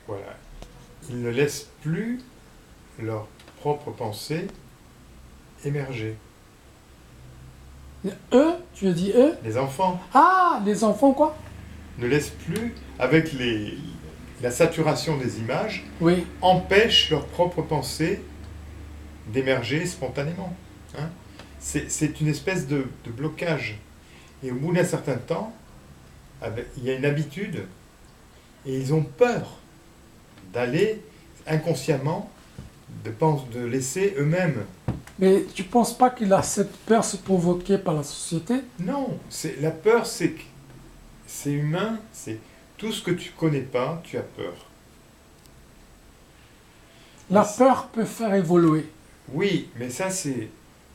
Voilà. Ils ne laissent plus leur propre pensée émerger. Eux, tu as dit eux? Les enfants Ah, les enfants quoi? ne laissent plus, avec la saturation des images, Oui. empêchent leur propre pensée d'émerger spontanément. Hein. C'est une espèce de blocage. Et au bout d'un certain temps, il y a une habitude, et ils ont peur d'aller inconsciemment, de laisser eux-mêmes. Mais tu penses pas qu'il a cette peur se provoquée par la société? Non, la peur, c'est humain, c'est tout ce que tu connais pas, tu as peur. La peur peut faire évoluer. Oui, mais ça, c'est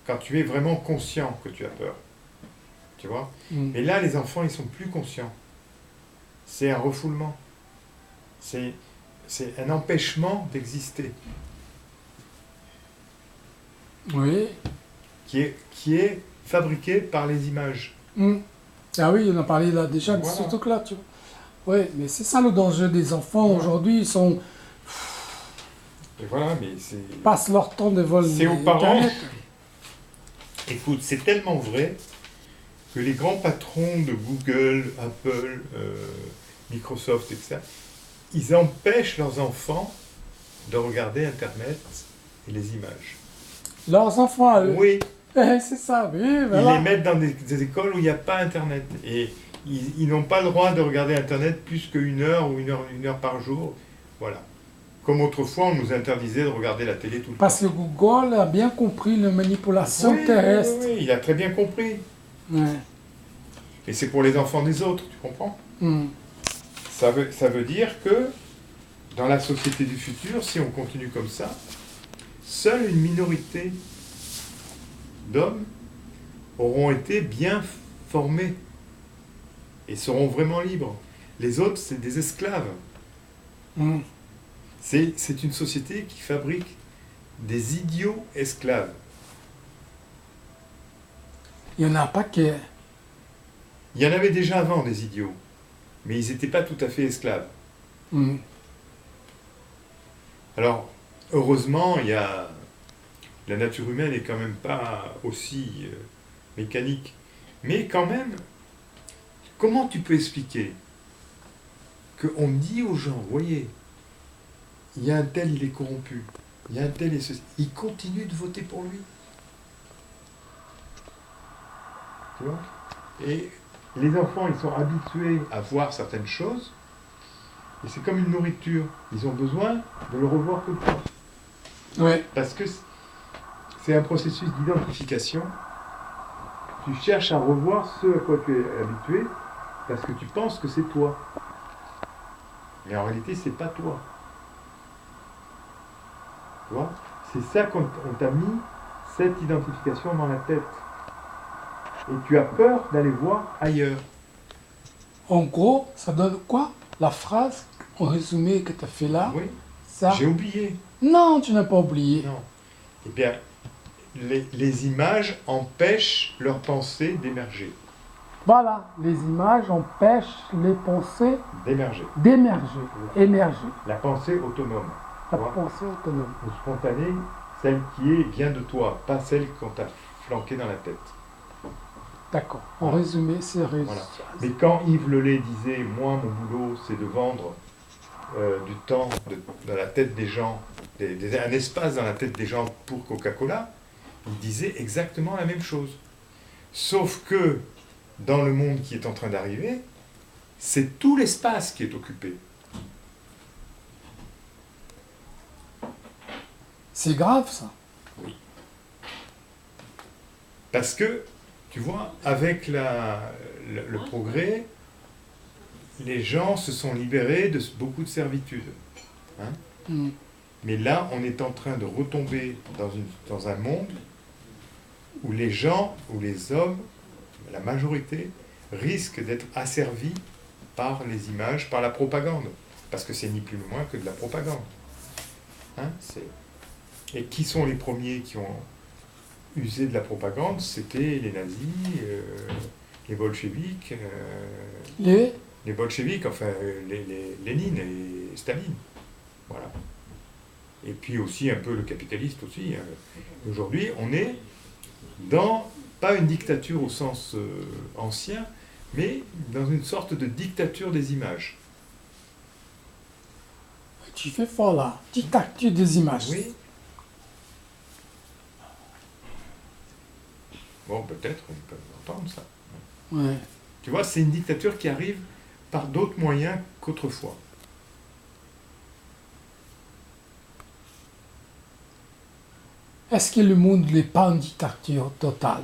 quand tu es vraiment conscient que tu as peur. Tu vois. Mais là, les enfants, ils sont plus conscients. C'est un refoulement. C'est un empêchement d'exister. Oui. Qui est fabriqué par les images. Ah oui, on a parlé là déjà de Voilà. ce truc-là, tu vois. Oui, mais c'est ça le danger des enfants. Voilà. Aujourd'hui, ils sont... Et voilà, mais ils passent leur temps devant c'est aux parents. Internet. Écoute, c'est tellement vrai que les grands patrons de Google, Apple, Microsoft, etc., ils empêchent leurs enfants de regarder Internet et les images. Leurs enfants, à eux? Oui. C'est ça, oui. Voilà. Ils les mettent dans des écoles où il n'y a pas Internet. Et ils n'ont pas le droit de regarder Internet plus qu'une heure ou une heure par jour. Voilà. Comme autrefois, on nous interdisait de regarder la télé tout le temps. Parce que Google a bien compris la manipulation terrestre. Oui, il a très bien compris. Ouais. Et c'est pour les enfants des autres, tu comprends? Ça veut dire que dans la société du futur, si on continue comme ça, seule une minorité d'hommes auront été bien formés et seront vraiment libres. Les autres, c'est des esclaves. C'est une société qui fabrique des idiots esclaves. Il n'y en a pas qui... Il y en avait déjà avant des idiots, mais ils n'étaient pas tout à fait esclaves. Alors, heureusement, la nature humaine n'est quand même pas aussi mécanique. Mais quand même, comment tu peux expliquer qu'on dit aux gens, voyez, il y a un tel, il est corrompu, il y a un tel et ceci, il continue de voter pour lui. Tu vois? Et les enfants, ils sont habitués à voir certaines choses, et c'est comme une nourriture. Ils ont besoin de le revoir tout le temps. Ouais. Parce que c'est un processus d'identification. Tu cherches à revoir ce à quoi tu es habitué, parce que tu penses que c'est toi. Mais en réalité, c'est pas toi. Tu vois? C'est ça qu'on t'a mis, cette identification dans la tête. Et tu as peur d'aller voir ailleurs. En gros, ça donne quoi? La phrase, en résumé, que tu as fait là? Oui, ça... j'ai oublié. Non, tu n'as pas oublié. Non. Eh bien, les images empêchent leur pensée d'émerger. Voilà, les images empêchent les pensées d'émerger. Émerger. La pensée autonome. La pensée autonome. Ou spontanée, celle qui vient de toi, pas celle qu'on t'a flanquée dans la tête. D'accord. En résumé, c'est résumé. Voilà. Mais quand Yves Lelay disait, moi, mon boulot, c'est de vendre du temps dans la tête des gens, un espace dans la tête des gens pour Coca-Cola, il disait exactement la même chose. Sauf que, dans le monde qui est en train d'arriver, c'est tout l'espace qui est occupé. C'est grave, ça. Oui. Parce que, tu vois, avec le progrès, les gens se sont libérés de beaucoup de servitudes. Hein? Mais là, on est en train de retomber dans un monde où les gens, où les hommes, la majorité, risquent d'être asservis par les images, par la propagande. Parce que c'est ni plus ni moins que de la propagande. Hein? Et qui sont les premiers qui ont usé de la propagande? C'était les nazis, les bolcheviks, les bolcheviks, enfin Lénine et Staline. Voilà. Et puis aussi un peu le capitaliste aussi. Aujourd'hui, on est dans, pas une dictature au sens ancien, mais dans une sorte de dictature des images. Tu fais fort là, dictature des images. Oui. Bon, peut-être, on peut entendre ça. Ouais. Tu vois, c'est une dictature qui arrive par d'autres moyens qu'autrefois. Est-ce que le monde n'est pas une dictature totale?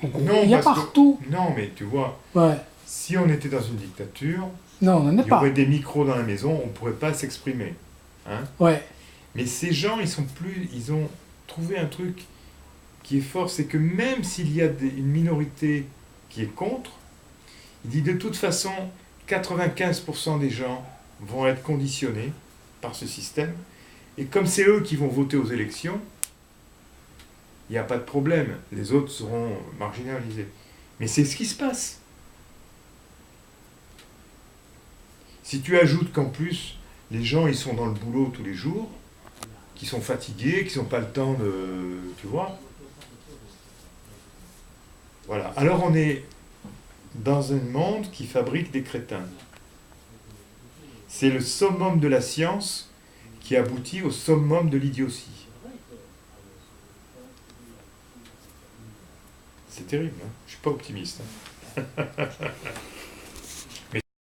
En gros, Non, il y a parce que- partout. non, mais tu vois, Ouais. si on était dans une dictature, Non, on n'en est il y pas. aurait des micros dans la maison, on ne pourrait pas s'exprimer. Hein. Ouais. Mais ces gens, ils ont trouvé un truc qui est fort, c'est que même s'il y a une minorité qui est contre, il dit de toute façon, 95% des gens vont être conditionnés par ce système, et comme c'est eux qui vont voter aux élections, il n'y a pas de problème, les autres seront marginalisés. Mais c'est ce qui se passe. Si tu ajoutes qu'en plus, les gens, ils sont dans le boulot tous les jours, qui sont fatigués, qui n'ont pas le temps de... Tu vois? Voilà. Alors on est dans un monde qui fabrique des crétins. C'est le summum de la science qui aboutit au summum de l'idiotie. C'est terrible, hein? Je ne suis pas optimiste. Hein.